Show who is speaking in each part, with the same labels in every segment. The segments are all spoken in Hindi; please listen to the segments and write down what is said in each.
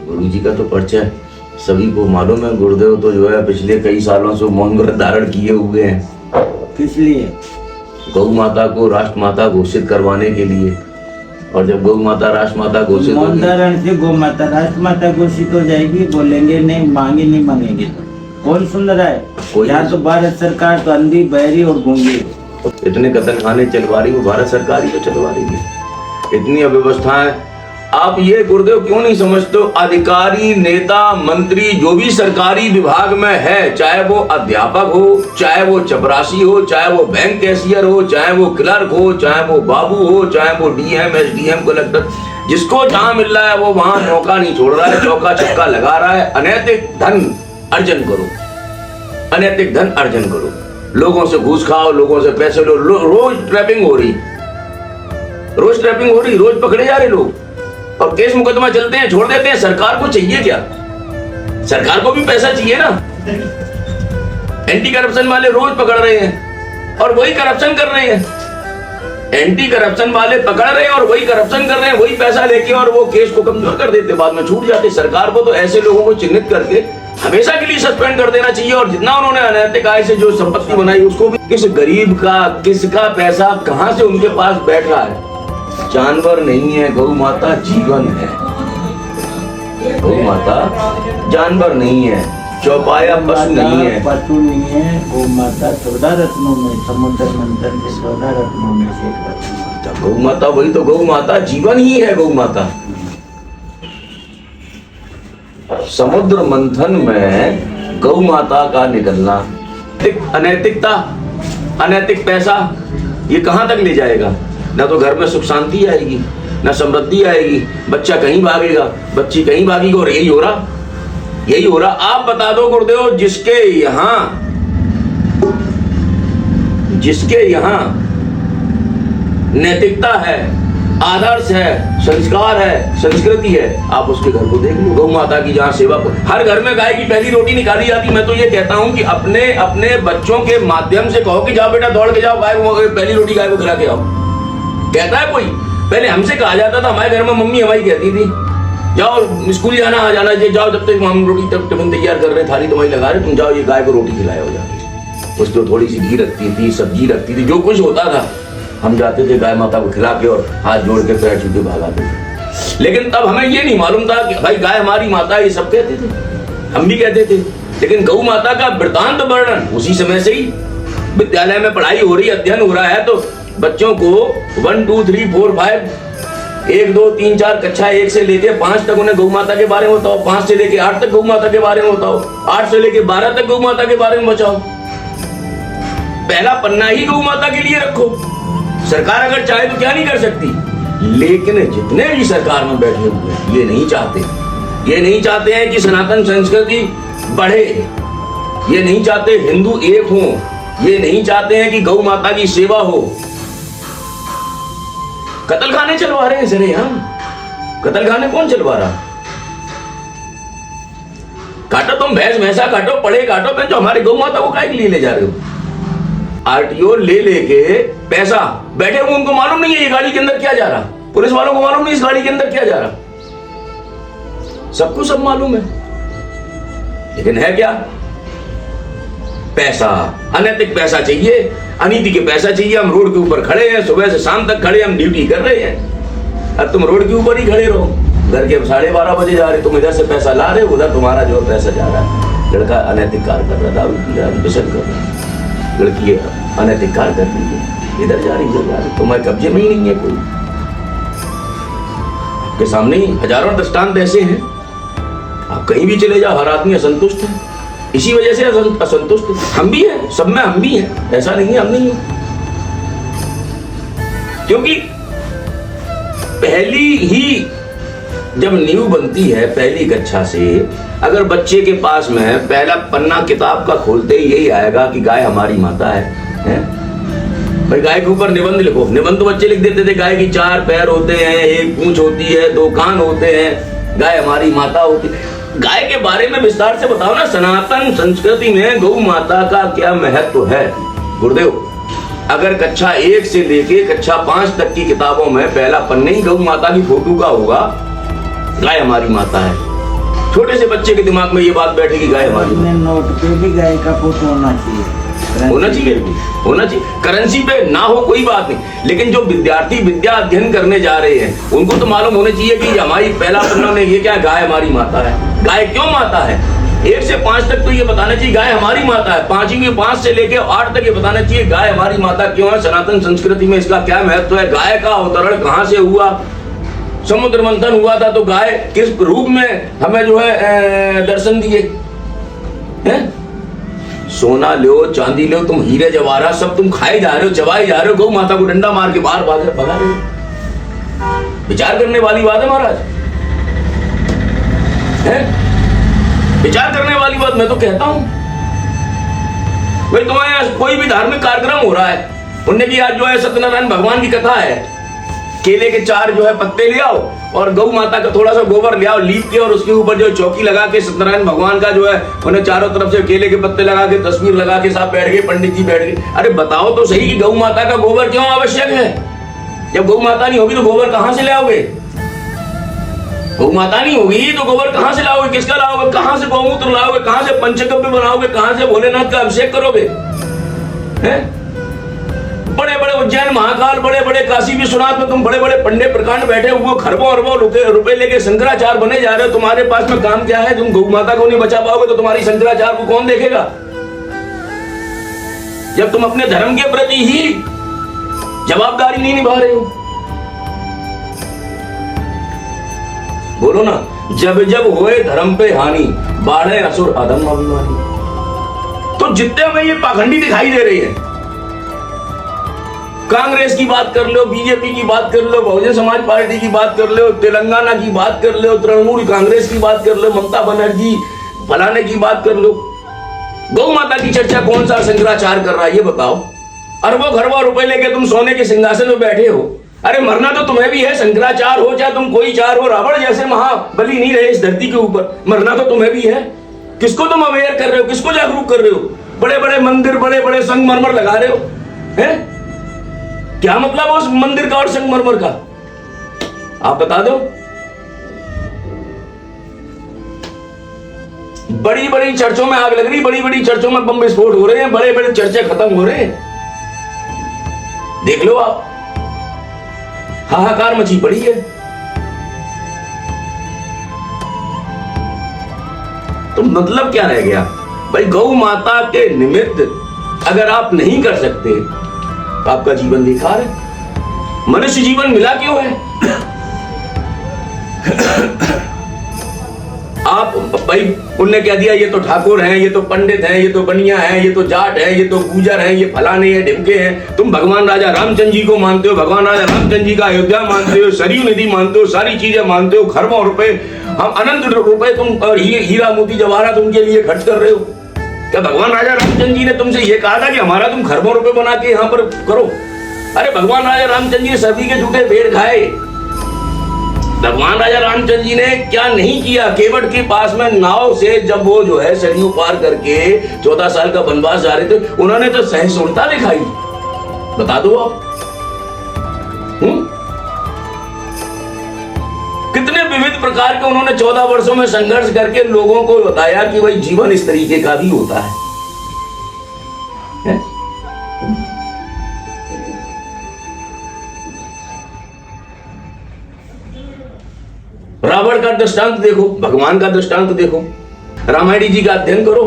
Speaker 1: गुरु जी का तो परिचय सभी को मालूम है। गुरुदेव तो जो है पिछले कई सालों से मौन व्रत धारण किए हुए हैं।
Speaker 2: किस लिए?
Speaker 1: गौ माता को राष्ट्र माता घोषित करवाने के लिए। और जब गौ माता राष्ट्र माता घोषित
Speaker 2: मौन
Speaker 1: होगी,
Speaker 2: धारण से गौ माता राष्ट्र माता घोषित हो जाएगी। बोलेंगे नहीं, मांगे नहीं मांगेंगे तो कौन सुन रहा है?
Speaker 1: कोई
Speaker 2: यहाँ तो भारत सरकार तो अंधी, बहरी और गूंगी।
Speaker 1: इतने कतल खाने चलवा रही, वो भारत सरकार ही तो चलवा रही है। इतनी अव्यवस्थाएं आप ये गुरुदेव क्यों नहीं समझते हो? अधिकारी, नेता, मंत्री जो भी सरकारी विभाग में है, चाहे वो अध्यापक हो, चाहे वो चपरासी हो, चाहे वो बैंक कैशियर हो, चाहे वो क्लर्क हो, चाहे वो बाबू हो, चाहे वो डीएम, एसडीएम, कलेक्टर, जिसको जहां मिल रहा है वो वहां मौका नहीं छोड़ रहा है, चौका छक्का लगा रहा है। अनैतिक धन अर्जन करो, अनैतिक धन अर्जन करो, लोगों से घूस खाओ, लोगों से पैसे लो। रोज ट्रैपिंग हो रही, रोज ट्रैपिंग हो रही, रोज पकड़े जा रहे लोग और केस मुकदमा चलते हैं, छोड़ देते हैं। सरकार को चाहिए क्या? सरकार को भी पैसा चाहिए ना। एंटी करप्शन वाले रोज पकड़ रहे हैं और वही करप्शन कर रहे हैं। एंटी करप्शन वाले पकड़ रहे हैं और वही करप्शन कर रहे हैं, वही पैसा लेके और वो केस को कमजोर कर देते, बाद में छूट जाते। सरकार को तो ऐसे लोगों को चिन्हित करके हमेशा के लिए सस्पेंड कर देना चाहिए। और जितना उन्होंने अनैतिक आय से जो संपत्ति बनाई उसको भी, किस गरीब का किसका पैसा कहां से उनके पास बैठ रहा है? जानवर नहीं है गौ माता, जीवन है। गौ माता जानवर नहीं है, चौपाया पशु नहीं है,
Speaker 2: पशु नहीं है। गौ माता 14 रत्नों में, समुद्र मंथन के 14 रत्नों में से एक रत्न।
Speaker 1: गौ माता वही तो, गौ माता जीवन ही है। गौ माता समुद्र मंथन में गौ माता का निकलना, अनैतिकता, अनैतिक पैसा, ये कहां तक ले जाएगा? ना तो घर में सुख शांति आएगी, ना समृद्धि आएगी, बच्चा कहीं भागेगा, बच्ची कहीं भागेगी। और यही हो रहा, यही हो रहा। आप बता दो गुरुदेव, जिसके यहां नैतिकता है, आदर्श है, संस्कार है, संस्कृति है, आप उसके घर को देख लो। गौ माता की जहाँ सेवा, हर घर में गाय की पहली रोटी निकाली जाती। मैं तो ये कहता हूँ कि अपने अपने बच्चों के माध्यम से कहो कि जाओ बेटा दौड़ के जाओ, गाय को पहली रोटी गाय को खिला के आओ। कहता है कोई? पहले हमसे कहा जाता था, हमारे घर में मम्मी हमारी कहती थी, जाओ स्कूल जाना, आ जाना, जाओ जब तक हम रोटी तक टिफिन तैयार कर रहे, थाली तुम्हारी लगा रहे, तुम जाओ ये गाय को रोटी खिलाओ जाके। उसको थोड़ी सी घी रखती थी, सब्जी रखती थी, जो कुछ होता था हम जाते थे गाय माता को खिला के और हाथ जोड़ के पैर छू के भागाते थे। लेकिन तब हमें ये नहीं मालूम था कि भाई गाय हमारी माता, ये सब कहते थे, हम भी कहते थे। लेकिन गौ माता का वृत्तांत वर्णन उसी समय से ही विद्यालय में पढ़ाई हो रही, अध्ययन हो रहा है, तो बच्चों को 1 2 3 4 5 1 2 3 4 कक्षा 1 से लेके 5 तक उन्हें गौ माता के बारे में बताओ, 5 से लेके 8 तक गौ माता के बारे में बताओ, 8 से लेके 12 तक गौ माता के बारे में बचाओ। पहला पन्ना ही गौ माता के लिए रखो। सरकार अगर चाहे तो क्या नहीं कर सकती। लेकिन जितने भी सरकार में बैठे हुए हैं ये नहीं चाहते, ये नहीं चाहते हैं कि सनातन संस्कृति बढ़े, ये नहीं चाहते हिंदू एक हो, ये नहीं चाहते हैं कि गौ माता की सेवा हो। कत्ल खाने चलवा रहे हैं सरे, हम कत्ल खाने कौन चलवा रहा? काटो तुम भैंस भैंसा काटो, पड़े काटो, जो हमारे गौ माता को काय के लिए ले जा रहे हो? आरटीओ ले लेके पैसा बैठे हुए, उनको मालूम नहीं है ये गाड़ी के अंदर क्या जा रहा, पुलिस वालों को मालूम नहीं इस गाड़ी के अंदर क्या जा रहा, सबको सब मालूम है। लेकिन है क्या? पैसा, अनैतिक पैसा चाहिए, अनीति के पैसा चाहिए। हम रोड के ऊपर खड़े हैं, सुबह से शाम तक खड़े, हम ड्यूटी कर रहे हैं। अब तुम रोड के ऊपर ही खड़े रहो, घर के 12:30 बजे जा रहे, तुम इधर से पैसा ला रहे हो, उधर तुम्हारा जो पैसा जा रहा है। लड़का अनैतिक कार्य कर रहा, दारू पी रहा, व्यसन कर रहा, लड़की अनैतिक कार्य कर रही है, इधर जा रही, इधर जा रही, तुम्हारे कब्जे में ही नहीं है कोई। आपके सामने ही हजारों दृष्टांत ऐसे हैं, आप कहीं भी चले जाओ, हर आदमी असंतुष्ट है। इसी वजह से असंतुष्ट हम भी हैं, सब में हम भी हैं, ऐसा नहीं है हम नहीं हैं। क्योंकि पहली ही जब नींव बनती है पहली कक्षा से, अगर बच्चे के पास में पहला पन्ना किताब का खोलते ही यही आएगा कि गाय हमारी माता है? भाई गाय के ऊपर निबंध लिखो। निबंध तो बच्चे लिख देते थे, गाय की 4 पैर होते हैं, 1 पूंछ होती है, 2 कान होते हैं, गाय हमारी माता होती है। गाय के बारे में विस्तार से बताओ ना, सनातन संस्कृति में गौ माता का क्या महत्व है? गुरुदेव, अगर कक्षा 1 से लेके कक्षा 5 तक की किताबों में पहला पन्ने ही गौ माता की फोटो का होगा, गाय हमारी माता है, छोटे से बच्चे के दिमाग में ये बात बैठेगी गाय हमारी।
Speaker 2: अपने नोट पे भी गाय का फोटो होना चाहिए,
Speaker 1: होना चाहिए, होना चाहिए। करेंसी पे ना हो कोई बात नहीं, लेकिन जो विद्यार्थी विद्या अध्ययन करने जा रहे हैं उनको तो मालूम होना चाहिए कि हमारी पहला पन्ना में ये क्या, गाय हमारी माता है। गाय क्यों माता है? 1 से 5 तक तो ये बताना चाहिए गाय हमारी माता है। 5 से लेके 8 तक ये बताना चाहिए गाय हमारी माता क्यों है, सनातन संस्कृति में इसका क्या महत्व है, गाय का अवतरण कहाँ से हुआ, समुद्र मंथन हुआ था तो गाय किस रूप में हमें जो है दर्शन दिए हैं। सोना लो, चांदी लो, तुम हीरे जवाहरात सब तुम खाए जा रहे हो, चबाए जा रहे हो, गौ माता को डंडा मार के बाहर भगा रहे हो। विचार करने वाली बात है महाराज, है विचार करने वाली बात। मैं तो कहता हूं भाई तुम्हारे यहाँ कोई भी धार्मिक कार्यक्रम हो रहा है, पुण्य की आज जो है सत्यनारायण भगवान की कथा है, केले के 4 जो है पत्ते ले आओ और गौ माता का थोड़ा सा गोबर ले आओ, लीप के, और उसके ऊपर जो चौकी लगा के सत्यनारायण भगवान का जो है उन्हें चारों तरफ से केले के पत्ते लगा के तस्वीर लगा के साथ बैठ गए, पंडित जी बैठ गए। अरे बताओ तो सही कि गौ माता का गोबर क्यों आवश्यक है? जब गौ माता नहीं होगी तो गोबर कहां से लाओगे? गौ माता नहीं होगी तो गोबर कहां से लाओगे? किसका लाओगे? कहां से गौमूत्र लाओगे? कहां से पंचगव्य बनाओगे? कहां से भोलेनाथ का अभिषेक करोगे? हैं? बड़े बड़े उज्जैन महाकाल, बड़े बड़े काशी विश्वनाथ में तुम बड़े बड़े पंडे प्रकांड बैठे हुए खरबों अरबों रुपए लेके शंकराचार्य बने जा रहे हो। तुम्हारे पास में काम क्या है? तुम गौ माता को नहीं बचा पाओगे तो तुम्हारी शंकराचार्य को कौन देखेगा? जब तुम अपने धर्म के प्रति ही जवाबदारी नहीं निभा रहे हो। बोलो ना, जब जब होए धर्म पे हानि, बाढ़े असुर अधम अभिमानी। तो जितने में ये पाखंडी दिखाई दे रही है, कांग्रेस की बात कर लो, बीजेपी की बात कर लो, बहुजन समाज पार्टी की बात कर लो, तेलंगाना की बात कर लो, तृणमूल कांग्रेस की बात कर लो, ममता बनर्जी फलाने की बात कर लो, गौ माता की चर्चा कौन सा शंकराचार्य कर रहा है ये बताओ? अरबों खरबों रुपए लेके तुम सोने के सिंहासन में बैठे हो। अरे मरना तो तुम्हें भी है, शंकराचार्य हो चाहे तुम कोई चार हो, रावण जैसे महाबली नहीं रहे इस धरती के ऊपर, मरना तो तुम्हें भी है। किसको तुम अवेयर कर रहे हो? किसको जागरूक कर रहे हो? बड़े बड़े मंदिर, बड़े बड़े संगमरमर लगा रहे हो, हैं? क्या मतलब उस मंदिर का और संगमरमर का? आप बता दो। बड़ी बड़ी चर्चों में आग लग रही, बड़ी बड़ी चर्चों में बम विस्फोट हो रहे हैं, बड़े बड़े चर्चे खत्म हो रहे हैं। देख लो आप, हाहाकार मची पड़ी है। तो मतलब क्या रह गया भाई? गौ माता के निमित्त अगर आप नहीं कर सकते तो आपका जीवन बेकार है। मनुष्य जीवन मिला क्यों है? आप भाई उनने क्या दिया? ये तो ठाकुर हैं, ये तो पंडित हैं, ये तो बनिया हैं, ये तो जाट हैं, ये तो गुजर हैं, ये फलाने हैं, ढिमके हैं। तुम भगवान राजा रामचंद्र जी को मानते हो, भगवान राजा रामचंद्र जी का अयोध्या मानते हो, सरयू नदी मानते हो, सारी चीजें मानते हो, खरबों रुपए, हम अनंत रुपए तुम और हीरा मोती जवाहरात उनके लिए खर्च कर रहे हो। क्या भगवान राजा रामचंद्र जी ने तुमसे ये कहा था कि हमारा तुम खरबों रुपए बना के यहाँ पर करो? अरे भगवान राजा रामचंद्र जी ने सभी के झूठे भेड़ खाए। भगवान राजा रामचंद्र जी ने क्या नहीं किया? केवट के पास में नाव से जब वो जो है सरयू पार करके 14 साल का वनवास जा रहे थे, उन्होंने तो सहिष्णुता दिखाई। बता दो आप, कितने विविध प्रकार के उन्होंने 14 वर्षों में संघर्ष करके लोगों को बताया कि भाई जीवन इस तरीके का भी होता है? रावण का दृष्टांत देखो, भगवान का दृष्टांत देखो, रामायण जी का अध्ययन करो।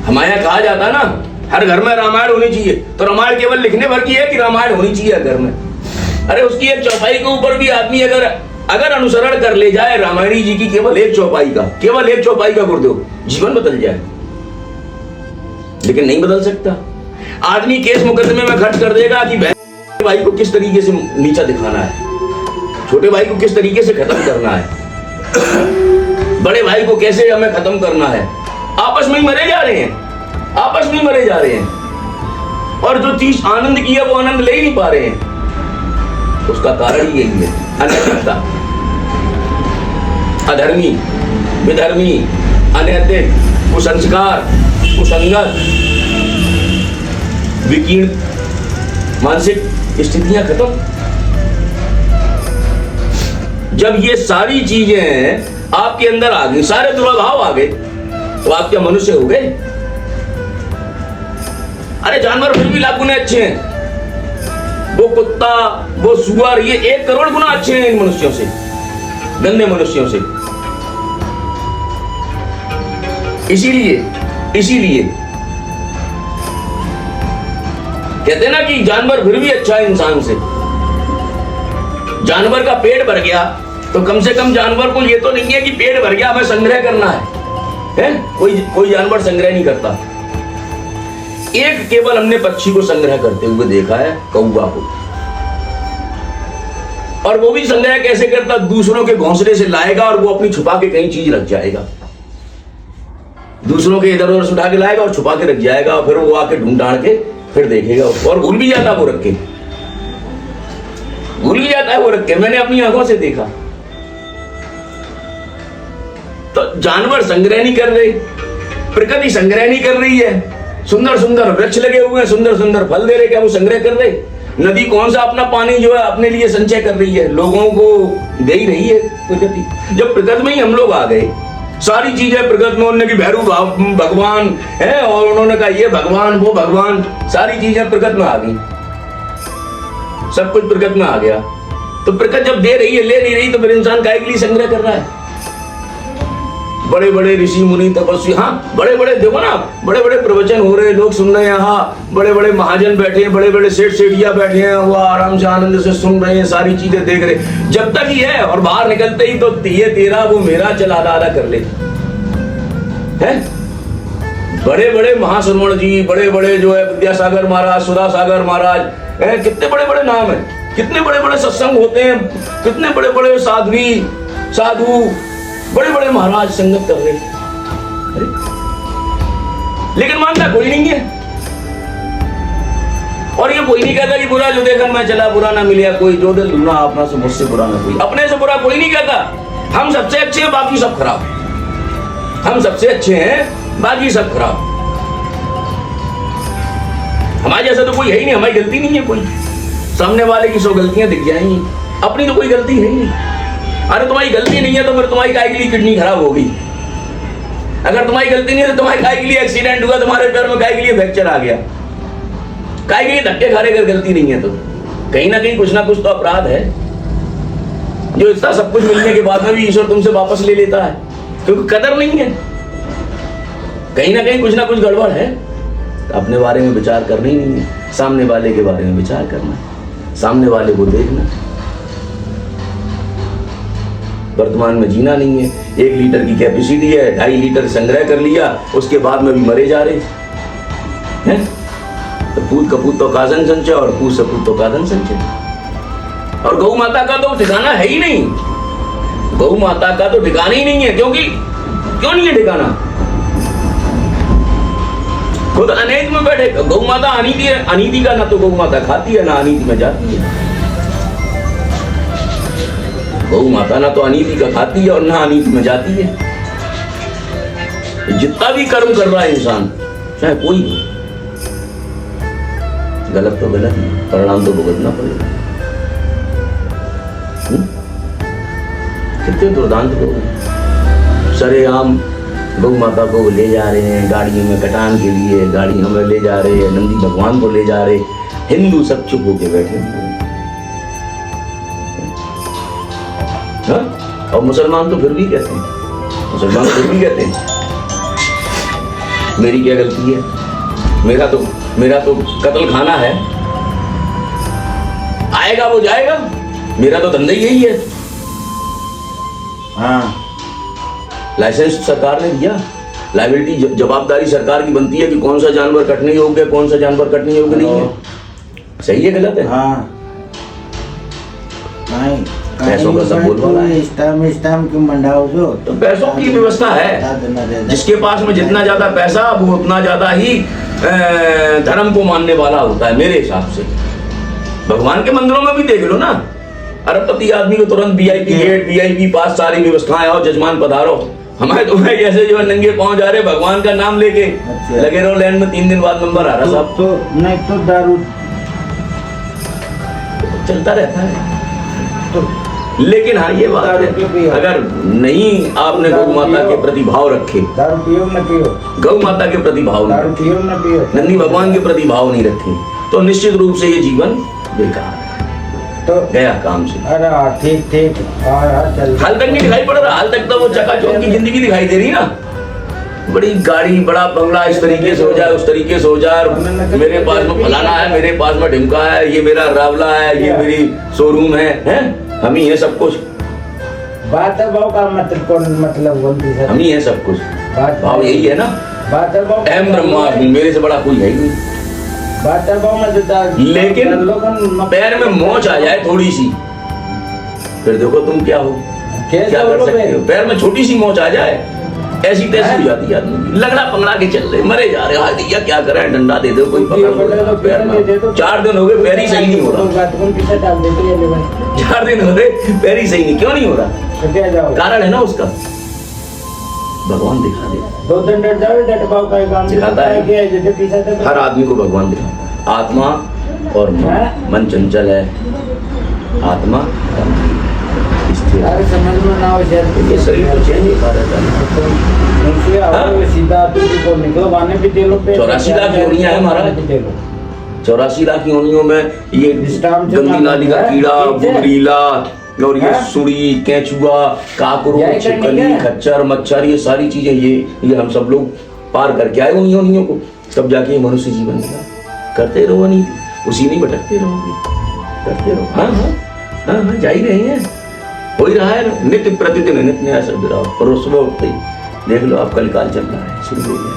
Speaker 1: हमारे यहाँ कहा जाता है ना, हर घर में रामायण होनी चाहिए। तो रामायण केवल लिखने भर की है कि रामायण होनी चाहिए घर में? अरे उसकी एक चौपाई के ऊपर भी आदमी अगर अनुसरण कर ले जाए रामायणी जी की केवल एक चौपाई का गुरुदेव, जीवन बदल जाए। लेकिन नहीं बदल सकता। आदमी केस मुकदमे में खर्च कर देगा कि बहन भाई को किस तरीके से नीचा दिखाना है, छोटे भाई को किस तरीके से खत्म करना है, बड़े भाई को कैसे हमें खत्म करना है। आपस में ही मरे जा रहे हैं, आपस में ही मरे जा रहे हैं। और जो चीज आनंद की है वो आनंद ले ही नहीं पा रहे हैं। उसका कारण ही यही है, अनैतिकता, अधर्मी, विधर्मी, अनैतिक, कुसंस्कार, कुसंगत, विकीर्ण मानसिक स्थितियां खत्म। जब ये सारी चीजें आपके अंदर आ गई, सारे दुर्भाव आ गए, तो आप क्या मनुष्य हो गए? अरे जानवर फिर भी लाख गुना अच्छे हैं। वो कुत्ता, वो सुअर, ये 1 करोड़ गुना अच्छे हैं इन मनुष्यों से, गंदे मनुष्यों से। इसीलिए कहते हैं ना कि जानवर फिर भी अच्छा है इंसान से। जानवर का पेट भर गया तो कम से कम जानवर को ये तो नहीं है कि पेट भर गया हमें संग्रह करना है? कोई जानवर संग्रह नहीं करता। एक केवल हमने पक्षी को संग्रह करते हुए देखा है, कौवा को, और वो भी संग्रह कैसे करता? दूसरों के घोंसले से लाएगा और वो अपनी छुपा के कहीं चीज रख जाएगा, दूसरों के इधर उधर से उठा के लाएगा और छुपा के रख जाएगा, और फिर वो आके ढूंढ ढांड के फिर देखेगा और भूल भी जाता, वो रख के भूल भी जाता है वो रख के। मैंने अपनी आंखों से देखा। तो जानवर संग्रह नहीं कर रहे, प्रकृति संग्रह नहीं कर रही है। सुंदर सुंदर वृक्ष लगे हुए हैं, सुंदर सुंदर फल दे रहे, क्या वो संग्रह कर रहे? नदी कौन सा अपना पानी जो है अपने लिए संचय कर रही है? लोगों को दे ही रही है प्रकृति। जब प्रकृति में ही हम लोग आ गए, सारी चीजें प्रकृति में, उन्होंने की भैरू भगवान है और उन्होंने कहा ये भगवान वो भगवान, सारी चीजें प्रकृति में आ गई, सब कुछ प्रकृति में आ गया। तो प्रकृति जब दे रही है, ले नहीं रही, तो फिर इंसान काहे के लिए संग्रह कर रहा है? बड़े बड़े ऋषि मुनि तपस्वी, हाँ बड़े बड़े, देखो ना बड़े बड़े प्रवचन हो रहे, लोग सुन रहे हैं, हाँ बड़े बड़े महाजन बैठे हैं, बड़े बड़े सेठ सेठिया बैठे हैं, वो आराम से आनंद से सुन रहे हैं, सारी चीजें देख रहे हैं। जब तक ही है और बाहर निकलते ही तो ये तेरा वो मेरा चल आधा आधा कर ले हैं। बड़े बड़े महाश्रवण जी, बड़े बड़े जो है विद्यासागर महाराज, सुधा सागर महाराज, कितने बड़े बड़े नाम है, कितने बड़े बड़े सत्संग होते हैं, कितने बड़े बड़े साधु बड़े बड़े महाराज संगत कर रहे, लेकिन मानता कोई नहीं है। और ये कोई नहीं कहता कि बुरा जो देखा मैं चला, बुरा ना मिले कोई, जो दिल ढूंढा अपना से मुझसे बुरा ना कोई। अपने से बुरा कोई नहीं कहता। हम सबसे अच्छे हैं, बाकी सब खराब। हम सबसे अच्छे हैं, बाकी सब खराब। हमारे जैसा तो कोई है ही नहीं, हमारी गलती नहीं है कोई। सामने वाले की 100 गलतियां दिख जाएंगी, अपनी तो कोई गलती है ही नहीं। अरे तुम्हारी गलती नहीं है तो फिर तुम्हारी काहे के लिए किडनी खराब होगी? अगर तुम्हारी गलती नहीं है तो तुम्हारे काहे के लिए एक्सीडेंट हुआ, तुम्हारे पैर में काहे के लिए फ्रैक्चर आ गया, काहे के लिए धक्के खा रहे? अगर गलती नहीं है तो कहीं ना कहीं कुछ ना कुछ तो अपराध है, जो इतना सब कुछ मिलने के बाद में भी ईश्वर तुमसे वापस ले लेता है, क्योंकि कदर नहीं है। कहीं ना कहीं कुछ ना कुछ गड़बड़ है। अपने बारे में विचार करना ही नहीं है, सामने वाले के बारे में विचार करना है, सामने वाले को देखना। वर्तमान में जीना नहीं है। 1 लीटर की कैपेसिटी है, 2.5 लीटर संग्रह कर लिया, उसके बाद में भी मरे जा रहे हैं। तो पूत कपूत तो काजन संचय और पूत सपूत तो काजन संचय। और गौ माता का तो ठिकाना है ही नहीं, गौ माता का तो ठिकाना ही नहीं है। क्यों नहीं है ठिकाना? खुद अनैत में बैठे। गौ माता अनीति है, अनीति का ना तो गौ माता खाती है, ना अनीति में जाती है। गौ माता ना तो अनीति का खाती है और ना अनीति में जाती है। जितना भी कर्म कर रहा है इंसान, चाहे कोई हो, गलत तो गलत है, परिणाम तो भुगतना पड़ेगा। कितने दुर्दांत लोग हैं, सरेआम गौ माता को ले जा रहे हैं गाड़ियों में कटान के लिए, गाड़ियों में ले जा रहे हैं, नंदी भगवान को ले जा रहे। हिंदू सब चुप होके बैठे हुए, और मुसलमान तो फिर भी कहते हैं, मुसलमान फिर भी कहते हैं मेरी क्या गलती है, मेरा तो कत्ल खाना है, आएगा वो जाएगा, मेरा तो धंधा ही यही है। हाँ, लाइसेंस सरकार ने दिया, लायबिलिटी जवाबदारी सरकार की बनती है कि कौन सा जानवर कटने योग्य, कौन सा जानवर कटने योग्य नहीं है। सही है गलत है? हाँ, पैसों का सब बोलना है।
Speaker 2: स्टाम क्यों मंडाओ जो?
Speaker 1: तो पैसों की व्यवस्था है, जिसके पास में जितना ज्यादा पैसा वो उतना ज्यादा ही धर्म को मानने वाला होता है मेरे हिसाब से। भगवान के मंदिरों में भी देख लो ना, अरबपति आदमी को तुरंत वीआईपी गेट, वीआईपी पास, सारी व्यवस्थाएं, और जजमान पधारो। हमारे तुम्हें जैसे जो नंगे पांव जा रहे भगवान का नाम लेके, लगे रहो लाइन में, 3 दिन बाद नंबर आ रहा साहब।
Speaker 2: तो नहीं तो दारू
Speaker 1: चलता रहता है।
Speaker 2: तो
Speaker 1: लेकिन हाँ ये बात है, अगर नहीं आपने गौ माता के प्रति भाव रखे,
Speaker 2: दारू पियो न पियो,
Speaker 1: गौ माता के प्रति भाव
Speaker 2: दारू
Speaker 1: नहीं,
Speaker 2: पियो न पियो,
Speaker 1: नंदी भगवान के प्रति भाव नहीं रखे, तो निश्चित रूप से ये जीवन बेकार है,
Speaker 2: तो
Speaker 1: गया काम से।
Speaker 2: अरे ठीक ठीक चल।
Speaker 1: हाल तक नहीं दिखाई पड़ रहा, हाल तक तो वो चकाचौंध की जिंदगी दिखाई दे रही ना, बड़ी गाड़ी बड़ा बंगला इस तरीके से हो जाए, उस तरीके से हो जाए, मेरे पास में फलाना है, मेरे पास में ढिमका है, ये मेरा रावला है, ये मेरी शोरूम है, हैं? हम ही है सब कुछ,
Speaker 2: बात है भाव का मतलब
Speaker 1: हम ही है सब कुछ,
Speaker 2: बात
Speaker 1: भाव यही है ना,
Speaker 2: बात है भाव
Speaker 1: अहम ब्रह्मास्मि, मेरे से बड़ा कोई है ही नहीं।
Speaker 2: बात है भाव में
Speaker 1: लेकिन पैर में मोच आ जाए थोड़ी सी, फिर देखो तुम क्या हो, क्या कर सकते हो, पैर में छोटी सी मोच आ जाए ऐसी तैसी हो जाती है आदमी, लगड़ा पंगड़ा के चल रहे, मरे जा रहे, हाय भैया क्या करें, डंडा दे दो कोई पकड़ लो पैर में, 4 दिन हो गए पैर ही सही नहीं हो रहा, 4 दिन हो गए पैर ही सही नहीं, क्यों नहीं हो रहा, कारण है ना उसका, भगवान दिखा दे,
Speaker 2: 2 दिन डर जाओ, डट पाओ का काम
Speaker 1: दिखाता है
Speaker 2: कि जैसे पीछे से
Speaker 1: हर आदमी को भगवान दिखाता, आत्मा और मन चंचल है, आत्मा स्थिर है,
Speaker 2: अरे समझ में ना हो जाए,
Speaker 1: ये शरीर तो चेंज होता रहता है।
Speaker 2: उनसे आओ सीधा तुझको निकलवाने भी दे लो,
Speaker 1: 84 लाख योनियां है महाराज, 84 लाख योनियों में ये गंदी नाली का कीड़ा, बुगरीला, और ये सुड़ी, केंचुआ, काकरोच, छिपकली, खच्चर, मच्छर, ये सारी चीजें ये हम सब लोग पार करके आए उन योनियों को, तब जाके ये मनुष्य जीवन मिला। करते रहो नहीं, उसी में भटकते रहोगे, करते रहो। हाँ हाँ हाँ हाँ, जा ही रहे हैं, हो ही रहा है, नित्य प्रतिदिन नित्य नया शब्द रहा, और सुबह उठते ही देख लो आप कलिकाल चल रहा है, शुरू हो गया।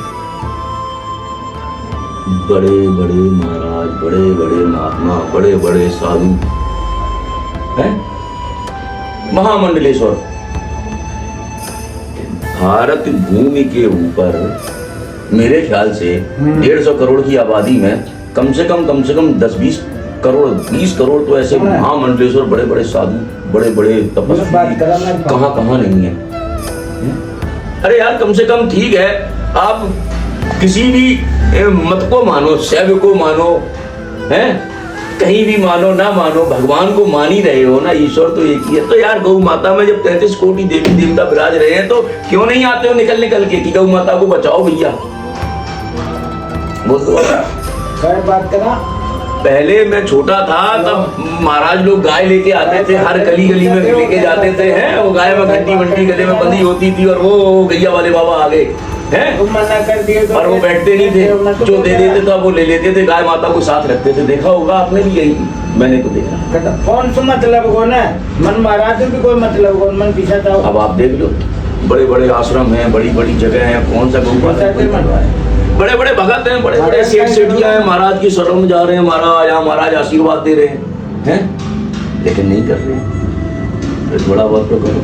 Speaker 1: बड़े बड़े महाराज, बड़े बड़े महात्मा, बड़े बड़े साधु हैं, महामंडलेश्वर, भारत भूमि के ऊपर मेरे ख्याल से 150 करोड़ की आबादी में कम से कम 10-20 करोड़ 20 करोड़ तो ऐसे महामंडलेश्वर, बड़े बड़े साधु, बड़े बड़े तपस्वी कहाँ नहीं है। अरे यार कम से कम ठीक है, आप किसी भी मत को मानो, शैव को मानो, हैं, कहीं भी मानो ना मानो, भगवान को मान ही रहे हो ना, ईश्वर तो एक ही है। तो यार गौ माता में जब 33 कोटि देवी देवता विराज रहे हैं, तो क्यों नहीं आते हो निकल के कि गौ माता को बचाओ भैया, बोल दो।
Speaker 2: बात करा,
Speaker 1: पहले मैं छोटा था तब महाराज लोग गाय लेके आते थे, हर गली गली में लेके जाते थे, हैं, वो गाय में घंटी वंटी गले में बंधी होती थी, और वो गैया वाले बाबा आ गए हैं,
Speaker 2: मना कर दिए तो
Speaker 1: पर वो बैठते नहीं थे, जो दे देते थे वो ले लेते थे, गाय माता को साथ रखते थे। देखा होगा आपने भी, यही मैंने तो देखा।
Speaker 2: कौन सा मतलब कौन है, मन महाराज भी कोई मतलब कौन, मन पीछा था।
Speaker 1: अब आप देख लो, बड़े बड़े आश्रम हैं, बड़ी बड़ी जगह हैं, कौन सा गौ माता, बड़े बड़े भगत हैं, बड़े बड़े सेठ सेठियां हैं, महाराज की शरण में जा रहे हैं, महाराज यहाँ महाराज आशीर्वाद दे रहे हैं, लेकिन नहीं कर रहे हैं। थोड़ा बहुत तो करो,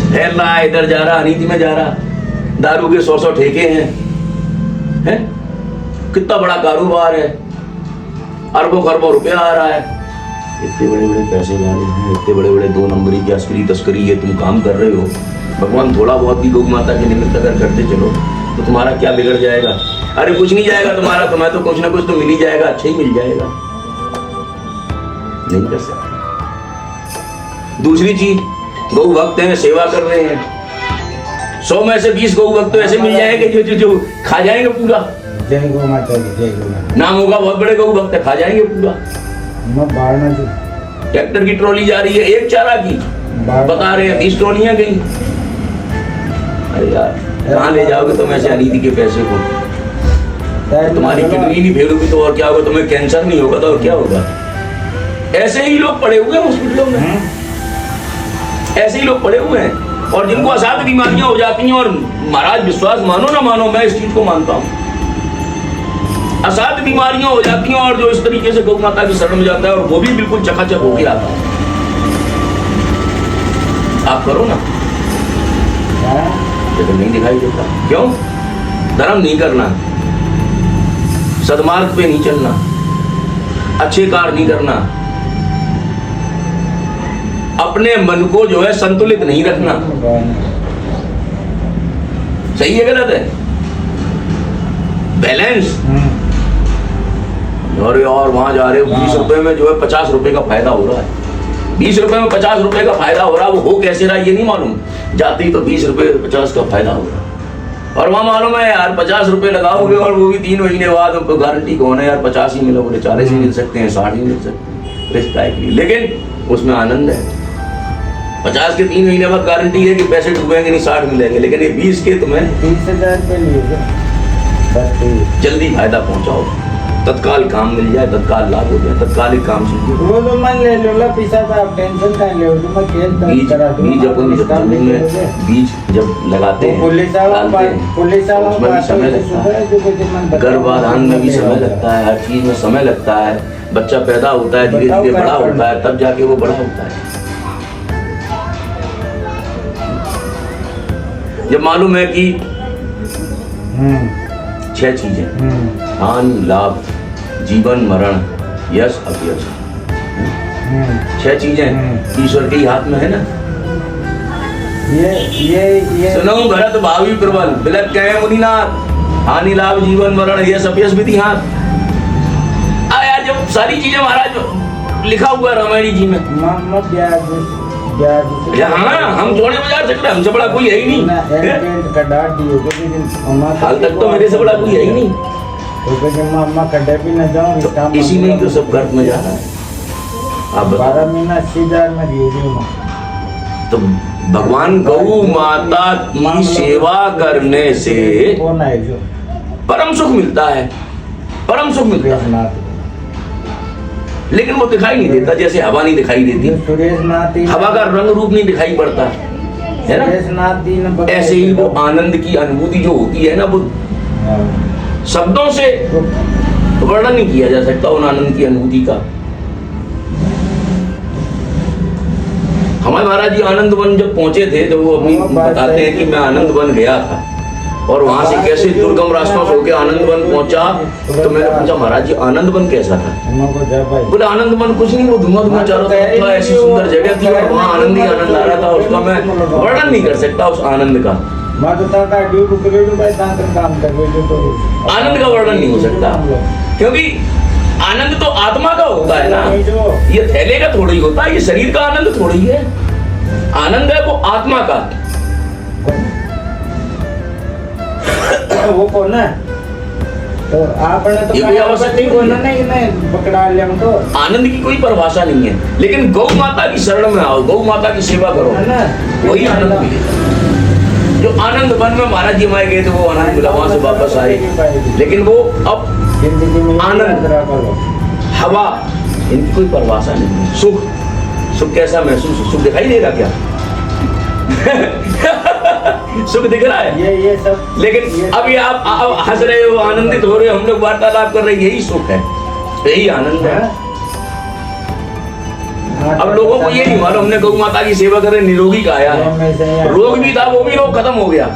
Speaker 1: ठहर रहा है, इधर जा रहा, अनीति में जा रहा, दारू के 100 ठेके हैं, कितना बड़ा कारोबार है, अरबों खरबों रुपया आ रहा है, इतने बड़े बड़े पैसे वाले हैं, इतने बड़े बड़े 2 नंबरी की अस्करी तस्करी ये तुम काम कर रहे हो। भगवान थोड़ा बहुत भी गौ माता के निमित्त अगर करते चलो तो तुम्हारा क्या बिगड़ जाएगा? अरे कुछ नहीं जाएगा तुम्हारा, तुम्हें तो कुछ ना कुछ तो मिल ही जाएगा, अच्छा ही मिल जाएगा। नहीं कर सकते। दूसरी चीज, गौ भक्त हैं, सेवा कर रहे हैं, 100 में से 20 गौ भक्त तो ऐसे मिल जाएंगे जो खा जाएंगे पूरा।
Speaker 2: जय गौ माता की, जय गौ माता।
Speaker 1: नाम होगा बहुत बड़े गौ भक्त, खा जाएंगे पूरा। ट्रैक्टर की ट्रॉली जा रही है एक चारा की, बता रहे हैं 20 ट्रॉलियां गई। अरे यार कहाँ ले जाओगे तुम ऐसे अनीति के पैसे को? तुम्हारी किडनी नहीं फेलोगी तो और क्या होगा, तुम्हें कैंसर नहीं होगा तो और क्या होगा? ऐसे ही लोग पड़े हुए हैं हॉस्पिटलों में, ऐसे ही लोग पड़े हुए हैं, और जिनको असाध्य बीमारियां हो जाती हैं। और महाराज विश्वास मानो ना मानो, मैं इस चीज को मानता हूँ, असाध्य बीमारियां हो जाती हैं, और जो इस तरीके से गौ माता की शरण में जाता है और वो भी बिल्कुल चकाचक होके आता है। आप करो ना, लेकिन नहीं दिखाई देता। क्यों? धर्म नहीं करना, सदमार्ग पे नहीं चलना, अच्छे कार्य नहीं करना, अपने मन को जो है संतुलित नहीं रखना। सही है गलत है? बैलेंस। और वहां जा रहे हो 20 रुपए में जो है 50 रुपए का फायदा हो रहा है। 20 रुपए में 50 रुपए का फायदा हो रहा, वो हो कैसे रहा ये नहीं मालूम, जाती तो 20 रुपए 50 का फायदा हो रहा, और वहाँ मालूम है यार 50 रुपए लगाओगे और वो भी 3 महीने बाद हमको गारंटी कौन है यार 50 ही मिलो, बोले 40 ही मिल सकते हैं, 60 ही मिल सकते हैं, रिस्क है के लिए, लेकिन उसमें आनंद है। 50 के 3 महीने बाद गारंटी है कि पैसे डूबेंगे नहीं, 60 मिलेंगे, लेकिन ये 20 के तुम्हें
Speaker 2: 30,000 के लिए
Speaker 1: जल्दी फायदा पहुंचाओ, तत्काल काम मिल जाए, तत्काल लाभ हो जाए, तत्कालिक काम कीजिए।
Speaker 2: वो तो मन ले लो ला पैसा तो आप टेंशन का ले लो, मैं खेल
Speaker 1: बीज अपन जब जमीन में बीज जब लगाते हैं, डालते हैं, उसमें भी समय लगता है, गर्भाधान में भी समय लगता है, हर चीज में समय लगता है, बच्चा पैदा होता है, धीरे धीरे बड़ा होता है, तब जाके वो बड़ा होता है। जब मालूम है कि 6 चीजें, हानि लाभ जीवन मरण यश अपयश, 6 चीजें ईश्वर के ही हाथ में है ना।
Speaker 2: ये
Speaker 1: सुनो भरत भावी प्रबल बिलक कहे मुनिनाथ, हानि लाभ जीवन मरण यश अपयश विधि हाथ। यार जब सारी चीजें महाराज लिखा हुआ रामायणी जी में, हाँ हम जोड़े बाजार सकते, हमसे बड़ा कोई है ही नहीं, हाल तक तो मेरे से बड़ा कोई है ही नहीं, तो इसी में ही तो सब गर्भ में जा रहा है। आप
Speaker 2: 12 महीना सीधा में
Speaker 1: तो भगवान गौ माता की सेवा करने से परम सुख मिलता है, परम सुख मिलता है, लेकिन वो दिखाई नहीं देता, जैसे हवा नहीं दिखाई देती, हवा का रंग रूप नहीं दिखाई पड़ता है ना, ऐसे ही वो आनंद की अनुभूति जो होती है ना, वो शब्दों से वर्णन नहीं किया जा सकता उन आनंद की अनुभूति का। हमारे महाराज जी आनंद वन जब पहुंचे थे तो वो अपनी बताते हैं कि मैं आनंद वन गया था, और वहां से कैसे दुर्गम रास्तों से होकर आनंद वन पहुंचा, तो मैंने पूछा महाराज जी आनंद वन कैसा था? बोले आनंद वन कुछ नहीं, वो धुआं धुआं चारों तरफ था, ऐसी सुंदर जगह थी और वहाँ आनंद ही आनंद आ रहा था, उसका मैं वर्णन नहीं कर सकता उस आनंद का, आनंद का वर्णन नहीं हो सकता, क्योंकि आनंद तो आत्मा का होता है ना, ये थैले का थोड़ा ही होता है, ये शरीर का आनंद थोड़ा ही है, आनंद है वो आत्मा का।
Speaker 2: वो कौन है तो आपने तो
Speaker 1: ये कोई आवश्यक नहीं
Speaker 2: बोलना नहीं, मैं पकड़ा लिया तो
Speaker 1: आनंद की कोई परिभाषा नहीं है, लेकिन गौ माता की शरण में आओ, गौ माता की सेवा करो, वही आनंद मिलेगा। जो आनंद वन में महाराज जी माए गए थे वो आनंद मिला, वहां से वापस आए, लेकिन वो अब आनंद हवा इनकी कोई परिभाषा नहीं है। सुख, सुख कैसा महसूस, सुख दिखाई देगा क्या? सुख दिख रहा है
Speaker 2: ये सब,
Speaker 1: लेकिन अब ये आप हंस रहे हो, आनंदित हो रहे हो, हम लोग वार्तालाप कर रहे हैं, यही सुख है, यही आनंद है। अब लोगों को ये नहीं मालूम, हमने गौ माता की सेवा कर रहे, निरोगी काया है, रोग भी था वो भी रोग खत्म हो गया,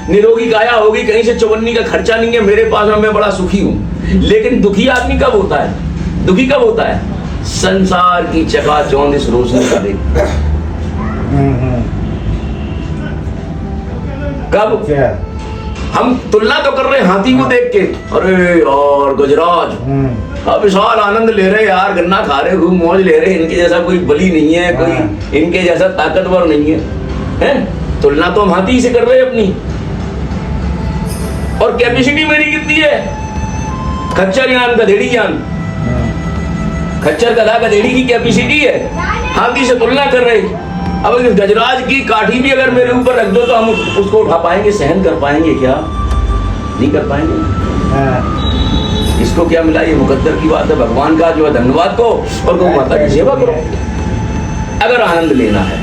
Speaker 1: निरोगी काया होगी, कहीं से चवन्नी का खर्चा नहीं है मेरे पास में, मैं बड़ा सुखी हूँ। लेकिन दुखी आदमी कब होता है? दुखी कब होता है? संसार की चकाचौंध इस रोशनी का देख, कब हम तुलना तो कर रहे हैं हाथी को देख के, अरे यार गजराज अब विशाल आनंद ले रहे यार, गन्ना खा रहे, खूब मौज ले रहे, इनके जैसा कोई बली नहीं है, कोई इनके जैसा ताकतवर नहीं है, हैं? तुलना तो हम हाथी से कर रहे हैं अपनी, और कैपेसिटी मेरी कितनी है? खच्चर यान गधेड़ी यान, खच्चर गधा गधेड़ी की कैपेसिटी है, हाथी से तुलना कर रहे। अब इस गजराज की काठी भी अगर मेरे ऊपर रख दो तो हम उसको उठा पाएंगे, सहन कर पाएंगे क्या? नहीं कर पाएंगे। इसको क्या मिला? ये मुकद्दर की बात है, भगवान का जो है धन्यवाद को, और गौ माता की सेवा करो अगर आनंद लेना है,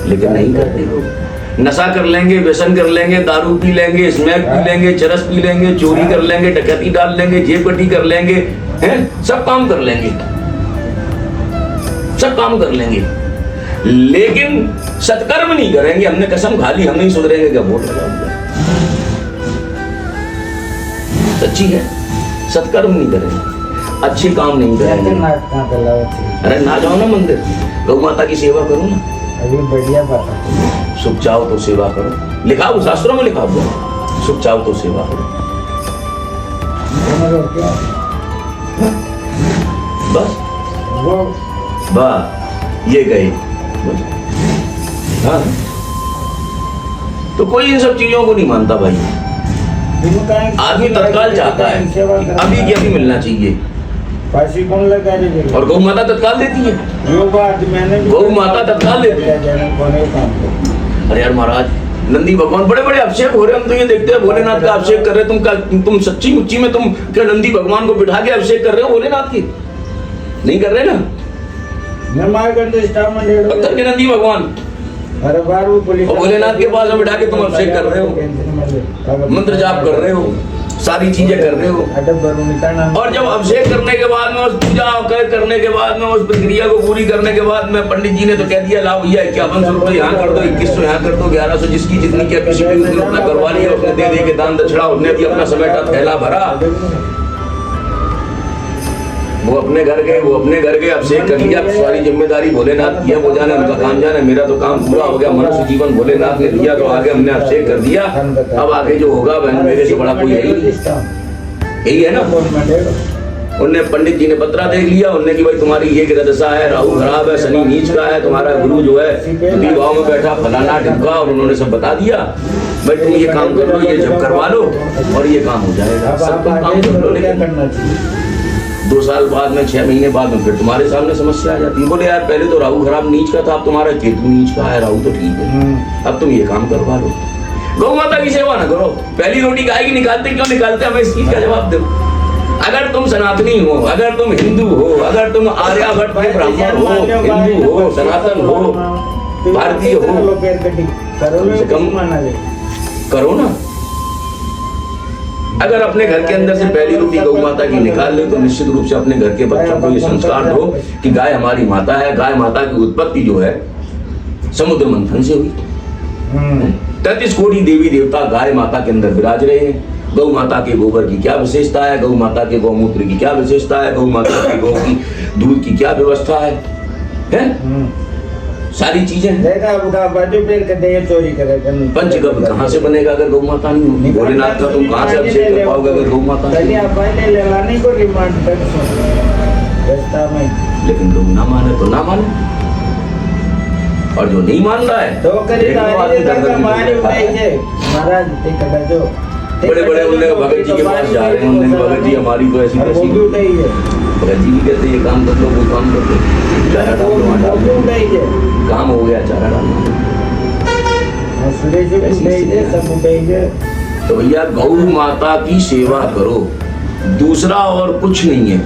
Speaker 1: लेकिन नहीं करते लोग। नशा कर लेंगे, व्यसन कर लेंगे, दारू पी लेंगे, स्मैक पी लेंगे, चरस पी लेंगे, चोरी कर लेंगे, डकैती डाल लेंगे, जेब कटी कर लेंगे, हैं? सब काम कर लेंगे, सब काम कर लेंगे, लेकिन सत्कर्म नहीं करेंगे। हमने कसम खा ली हम नहीं सुधरेंगे, क्या वोट लगाऊंगा? सच्ची है, सत्कर्म नहीं करेंगे, अच्छे काम नहीं करेंगे। अरे ना जाओ ना मंदिर, गौ माता की सेवा करो ना,
Speaker 2: अभी बढ़िया बात है।
Speaker 1: सुख चाहो तो सेवा करो, लिखा हो शास्त्रों में, लिखा हुआ सुख चाहो तो सेवा करो, बस
Speaker 2: वो
Speaker 1: वाह ये गए। हाँ तो कोई इन सब चीजों को नहीं मानता भाई। आदमी तत्काल चाहता है कि अभी के अभी मिलना चाहिए,
Speaker 2: फांसी कौन लगा रही है?
Speaker 1: और गौ माता तत्काल देती है।
Speaker 2: जो बात मैंने भी
Speaker 1: गौ माता तत्काल देती है।
Speaker 2: कोने काम करती।
Speaker 1: अरे यार महाराज, नंदी भगवान बड़े बड़े अभिषेक हो रहे, हम तो ये देखते हैं भोलेनाथ का अभिषेक कर रहे। तुम सच्ची मुच्ची में तुम क्या नंदी भगवान को बिठा के अभिषेक कर रहे हो भोलेनाथ की? नहीं कर रहे ना?
Speaker 2: मैं मार कर तो स्टाफ में डेढ़
Speaker 1: पत्थर के नंदी भगवान
Speaker 2: हर बार वो पुलिस
Speaker 1: और भोलेनाथ के पास बिठा के तुम अभिषेक कर रहे हो, मंत्र जाप कर रहे हो, सारी चीजें कर रहे हो। और जब अभिषेक करने के बाद में उस पूजा करने के बाद में उस प्रक्रिया को पूरी करने के बाद में पंडित जी ने तो कह दिया लाओ भैया 5100 रुपये यहाँ कर दो, 2100 यहाँ कर दो, 1100 जिसकी जितनी कैपेसिटी उसने उतना करवा लिया, उसने दे दे के दान दक्षिणा, उसने भी अपना समेटा थैला भरा, वो अपने घर गए अभिषेक कर लिया। सारी जिम्मेदारी भोलेनाथ की है, वो जाने उनका काम जाने, मेरा तो काम पूरा हो गया। मनुष्य जीवन भोलेनाथ ने दिया तो आगे हमने अभिषेक कर दिया, अब आगे जो होगा बहन मेरे से बड़ा कोई है ही नहीं। यही है ना। उनने पंडित जी ने पत्रा देख लिया, उनने कि भाई तुम्हारी ये ग्रह है, राहु खराब है, शनि नीच का है, तुम्हारा गुरु जो है गाँव में बैठा फलाना ढिमका, और उन्होंने सब बता दिया भाई तुम ये काम कर लो, ये जब करवा लो और ये काम हो जाएगा। सब तुम काम कर लो, लेकिन 2 साल बाद में 6 महीने बाद में फिर तुम्हारे सामने समस्या आ जाती है। बोले यार पहले तो राहु खराब नीच का था, अब तुम्हारा केतु नीच का है, राहु तो ठीक है, अब तुम ये काम करवा लो। गौ माता की सेवा ना करो, पहली रोटी गाय की निकालते क्यों निकालते, हमें इस चीज का जवाब दो। अगर तुम सनातनी हो, अगर तुम हिंदू हो, अगर तुम आर्यभट्ट के ब्राह्मण हो, हिंदू हो, सनातन हो, भारतीय हो, कम से कम करो ना। अगर अपने घर के अंदर से पहली रोटी गौ माता की निकाल ले तो निश्चित रूप से अपने घर के बच्चों को ये संस्कार दो कि गाय हमारी माता है। गाय माता की उत्पत्ति जो है समुद्र मंथन से हुई। 33 कोटि देवी देवता गाय माता के अंदर विराज रहे हैं। गौ माता के गोबर की क्या विशेषता है, गौ माता के गौमूत्र की क्या विशेषता है, गौ माता के गौ की दूध की क्या व्यवस्था है? सारी चीजें।
Speaker 2: चोरी करे
Speaker 1: पंचगव्य कहाँ से बनेगा अगर गौ माता नहीं होगी? भोलेनाथ का तुम कहाँ से अभिषेक कर पाओगे अगर गौ माता नहीं? लेकिन लोग ना माने तो ना माने, और जो नहीं मान रहा है
Speaker 2: तो
Speaker 1: बड़े बड़े उनने भगत जी के पास जा रहे हैं, उन्होंने भगत जी हमारी तो ऐसी तैसी। भगत जी भी कहते ये काम कर लो, वो काम कर लो, चारा डाल दो, काम हो गया, चारा डाल दो। तो भैया गौ माता की सेवा करो, दूसरा और कुछ नहीं है।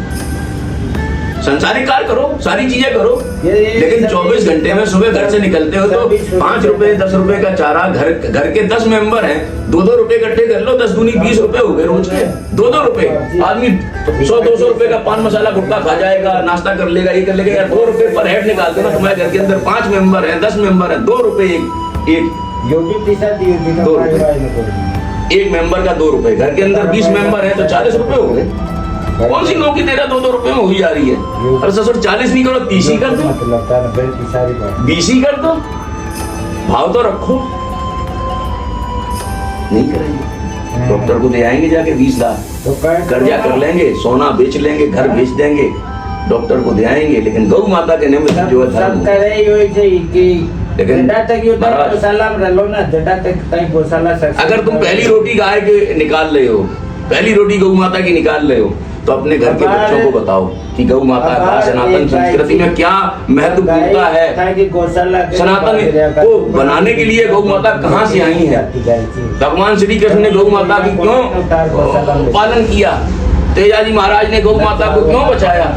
Speaker 1: संसारिक कार्य करो, सारी चीजें करो, लेकिन 24 घंटे में सुबह घर से निकलते हो तो 5 रुपए 10 रुपए का चारा, घर के 10 मेंबर हैं, 2-2 रुपए इकट्ठे कर लो, 10 दूनी 20 रुपए हो गए रोज के। 2-2 रुपए आदमी 100-200 रुपए का पान मसाला गुटखा खा जाएगा, नाश्ता कर लेगा, ये कर लेगा। यार 2 रुपए पर हेड निकाल दो ना। तुम्हारे घर के अंदर 5 मेंबर है, 10 मेंबर है, 2 रुपए एक मेंबर का 2 रुपए। घर के अंदर 20 मेंबर है तो 40 रुपए हो गए। कौन सी नौकरी तेरा 2-2 रुपए में हुई जा रही है? अरे ससुर 40 नहीं करो, 30 ही कर दो, 20 ही कर दो, भाव तो रखो। नहीं करेंगे, डॉक्टर को दे आएंगे जाके 20 लाख, कर्जा कर लेंगे, सोना बेच लेंगे, घर बेच देंगे, डॉक्टर को दे आएंगे, लेकिन गौ माता के निमित्त जो है लेकिन अगर तुम पहली रोटी गाय के निकाल रहे हो, पहली रोटी गौ माता की निकाल रहे हो, तो अपने घर के बच्चों को बताओ कि गौ माता का सनातन संस्कृति में क्या महत्वपूर्णता है। सनातन को बनाने के लिए गौ माता कहाँ से आई है? भगवान श्री कृष्ण ने गौ माता की क्यों पालन किया? तेजाजी महाराज ने गौ माता को क्यों बचाया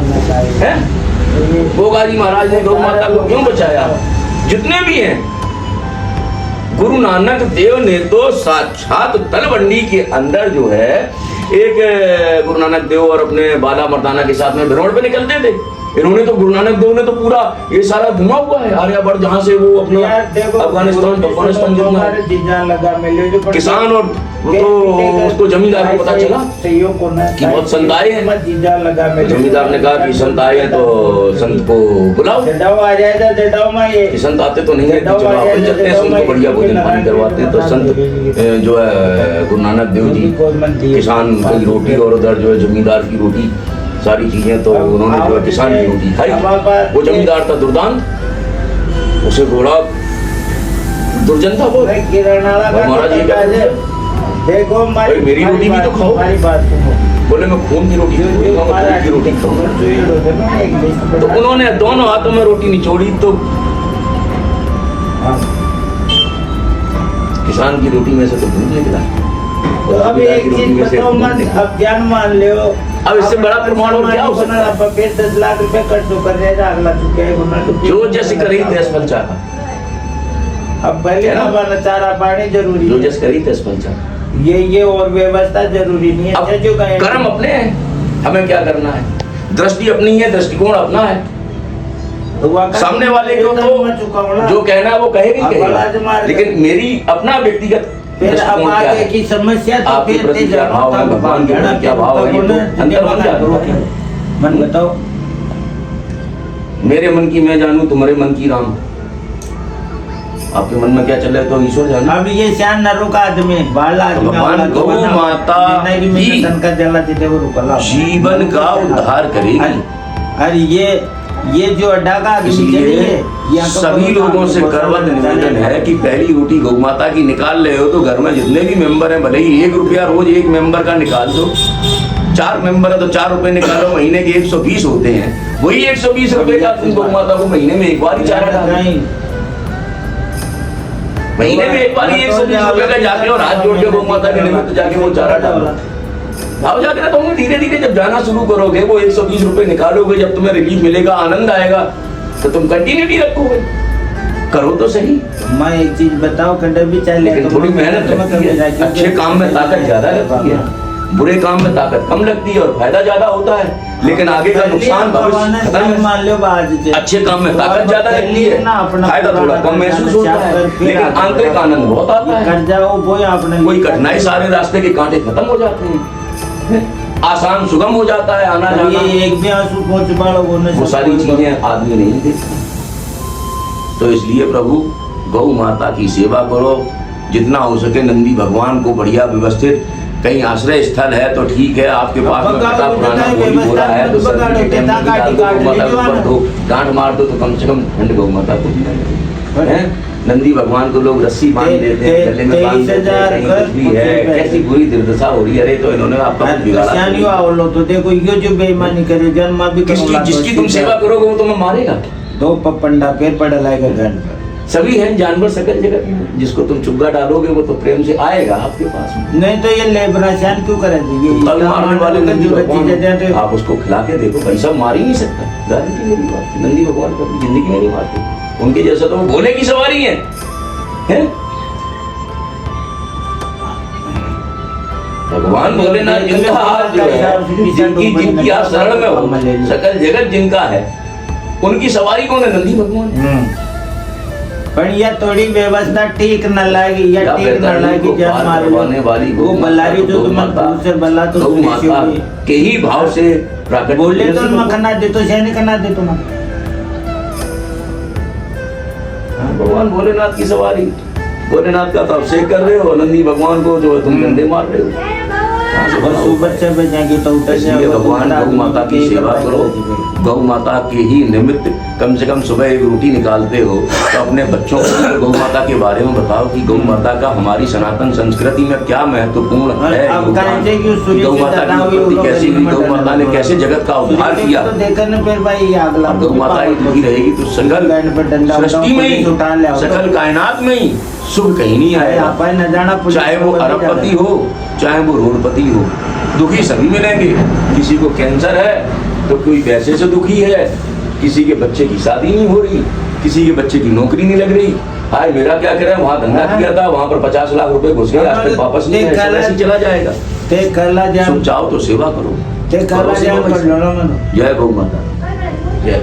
Speaker 1: है? भोगाजी महाराज ने गौ माता को क्यों बचाया? जितने भी हैं, गुरु नानक देव ने तो साक्षात तलवंडी के अंदर जो है एक गुरु नानक देव और अपने बाला मर्दाना के साथ में भ्रमण पे निकलते थे। इन्होंने तो गुरु नानक देव ने तो पूरा ये सारा घुमा हुआ है आर्यभट्ट, जहाँ से वो अपना अफगानिस्तान जितना किसान और तो उसको जमींदार को पता चला कि बहुत संत आए हैं। जमींदार ने कहा कि संत आए हैं तो संत को बुलाओ। कि संत आते तो नहीं है, चलो अपन चलते हैं, संत को बढ़िया भोजन पानी करवाते हैं। तो संत जो है गुरु नानक देव जी किसान की रोटी और उधर जो है जमींदार की रोटी सारी चीजें तो उन्होंने जो है किसान की रोटी खाई। वो जमींदार था दुर्दांत, उसे घोड़ा दुर्जन था वो। महाराज ये क्या
Speaker 2: देखो
Speaker 1: भाई मेरी रोटी भी तो खाओ।
Speaker 2: हमारी बात सुनो।
Speaker 1: बोले मैं खून की रोटी खाऊंगा, खून की रोटी खाऊंगा। तो उन्होंने दोनों हाथों में रोटी निचोड़ी तो किसान की रोटी में से तो दूध निकला।
Speaker 2: तो अब एक चीज बताओ मन, अब ज्ञान मान लो।
Speaker 1: अब इससे बड़ा प्रमाण और क्या हो सकता है?
Speaker 2: अब फिर 10 लाख रुपए खर्च तो कर रहे हैं, अगला तो क्या है गुना तो
Speaker 1: जो जैसे करी देश पंचा का,
Speaker 2: अब पहले हमारा चारा पानी जरूरी
Speaker 1: जो
Speaker 2: है।
Speaker 1: जैसे करी देश पंचा,
Speaker 2: ये और व्यवस्था जरूरी नहीं
Speaker 1: अब
Speaker 2: है। जो कहें
Speaker 1: कर्म अपने हैं, हमें क्या करना है, दृष्टि अपनी है, दृष्टिकोण अपना है। सामने वाले को तो जो कहना है वो कहेगा ही कहेगा, लेकिन मेरी अपना व्यक्तिगत
Speaker 2: फिर अब आगे की समस्या तो
Speaker 1: आपके
Speaker 2: फिर
Speaker 1: प्रति क्या भाव है, भगवान के प्रति क्या भाव है, ये तो अंतर बन जाता है।
Speaker 2: मन बताओ।
Speaker 1: मेरे मन की मैं जानूं, तुम्हारे मन की राम। आपके मन में क्या चल रहा है तो ईश्वर जाने।
Speaker 2: अब ये श्यान नरो का आदमी बाला आदमी
Speaker 1: भगवान गौ माता की
Speaker 2: का जला देते वो रुकला
Speaker 1: जीवन का उद्धार करेगी।
Speaker 2: अरे ये जो अड्डा का आदमी
Speaker 1: इसलिए सभी लोगों से करवत निवेदन है कि पहली रोटी गौ माता की निकाल रहे हो तो घर में जितने भी मेंबर हैं, भले ही 1 रुपया रोज एक मेंबर का निकाल दो। 4 मेंबर है तो 4 रुपए निकालो, महीने के 120 होते हैं। वही 120 रुपए का तुम गौ माता को महीने में एक बार ही चारा डालो। महीने में एक बार ही 120 रुपए का जाके और हाथ जोड़ के गौ माता के निमित्त जाके वो चारा डालो। भाव जाकर तुम धीरे धीरे जब जाना शुरू करोगे, वो 120 रुपए निकालोगे, जब तुम्हें रिलीफ मिलेगा, आनंद आएगा, तो तुम कंटिन्यूटी रखोगे। करो तो सही।
Speaker 2: मैं एक चीज बताओ, कदम भी चले
Speaker 1: लेकिन थोड़ी मेहनत लगती है। अच्छे काम में ताकत ज्यादा लगती है, बुरे काम में ताकत कम लगती है और फायदा ज्यादा होता है, लेकिन आगे का नुकसान भविष्य खत्म है।
Speaker 2: मान लो
Speaker 1: अच्छे काम में ताकत ज्यादा लगती है, फायदा थोड़ा कम महसूस होता है, लेकिन आंतरिक आनंद बहुत आता है।
Speaker 2: कर जाओ वो अपने
Speaker 1: कोई कठिनाई, सारे रास्ते के कांटे खत्म हो जाते हैं, आसान सुगम हो जाता है आना जाना।
Speaker 2: ये एक भी आंसू पहुंच पाओ
Speaker 1: वो सारी चीजें आदमी नहीं देखता। तो इसलिए प्रभु गौ माता की सेवा करो, जितना हो सके। नंदी भगवान को बढ़िया व्यवस्थित कहीं आश्रय स्थल है तो ठीक है, आपके पास में पता पुराना कोई बोला है तो सर्दी के टाइम में निकाल दो, गौ माता को ऊपर दो, गांठ मार दो, तो कम से कम ठंड गौ माता को भी ना लगे। नंदी भगवान को लोग रस्सी बांध देते हैं, गले में बांध देते हैं, कहीं कुछ भी है, कैसी बुरी दुर्दशा हो रही है। अरे तो इन्होंने आपका कुछ बिगाड़ा।
Speaker 2: तो देखो ये जो बेईमानी करे जन्म भी
Speaker 1: जिसकी तुम सेवा करोगे वो तुम्हें मारेगा।
Speaker 2: 2 पपंडा फिर पड़ लाएगा घर पर।
Speaker 1: सभी हैं जानवर सकल जगत में, जिसको तुम चुग्गा डालोगे वो तो प्रेम से आएगा आपके पास में।
Speaker 2: नहीं तो ये लेबरा श्यान क्यों करेंगे? ये
Speaker 1: कल मारने वाले नंदी भगवान आप उसको खिला के देखो, भाई साहब मार ही नहीं सकता, गारंटी मेरी बात। नंदी भगवान को अपनी जिंदगी में नहीं मारते, उनके जैसा तो वो भोले की सवारी है, हैं? भगवान भोलेनाथ जिनका हाथ जो है, जिनकी आप शरण में हो, सकल जगत जिनका है, उनकी सवारी कौन है? नंदी भगवान।
Speaker 2: पर यह थोड़ी व्यवस्था ठीक न लगी, या ठीक न लगी जब मारने वाली वो बल्लारी जो तुम से बल्ला तो
Speaker 1: गौ माता के ही भाव से प्राकट
Speaker 2: बोले तो मखना दे तो सैनिक ना दे तुम।
Speaker 1: भगवान भोलेनाथ की सवारी, भोलेनाथ का तो अभिषेक कर रहे हो, नंदी भगवान को जो है तुम डंडे मार रहे हो।
Speaker 2: बच्चे बचेंगे तो
Speaker 1: भगवान गौ माता की सेवा करो, गौ माता के ही निमित्त कम से कम सुबह एक रोटी निकालते हो तो अपने बच्चों को गौ माता के बारे में बताओ कि गौ माता का हमारी सनातन संस्कृति में क्या महत्वपूर्ण है। गौ माता की उत्पत्ति कैसी हुई, गौ माता ने कैसे जगत का उद्धार किया। गौ माता ही दुखी रहेगी तो सकल सृष्टि में ही, सकल कायनात में ही सुख कहीं नहीं आएगा। चाहे वो अरबपति हो, चाहे वो रोडपति हो, दुखी सभी मिलेंगे। किसी को कैंसर है तो कोई पैसे से दुखी है, किसी के बच्चे की शादी नहीं हो रही, किसी के बच्चे की नौकरी नहीं लग रही। हाय मेरा क्या करे, वहाँ धंधा किया था, वहाँ पर 50 लाख रुपए घुस गए, आज तक वापस नहीं आए, ऐसे चला जाएगा। सुन चाहो तो सेवा करो। जय गौ माता, जय।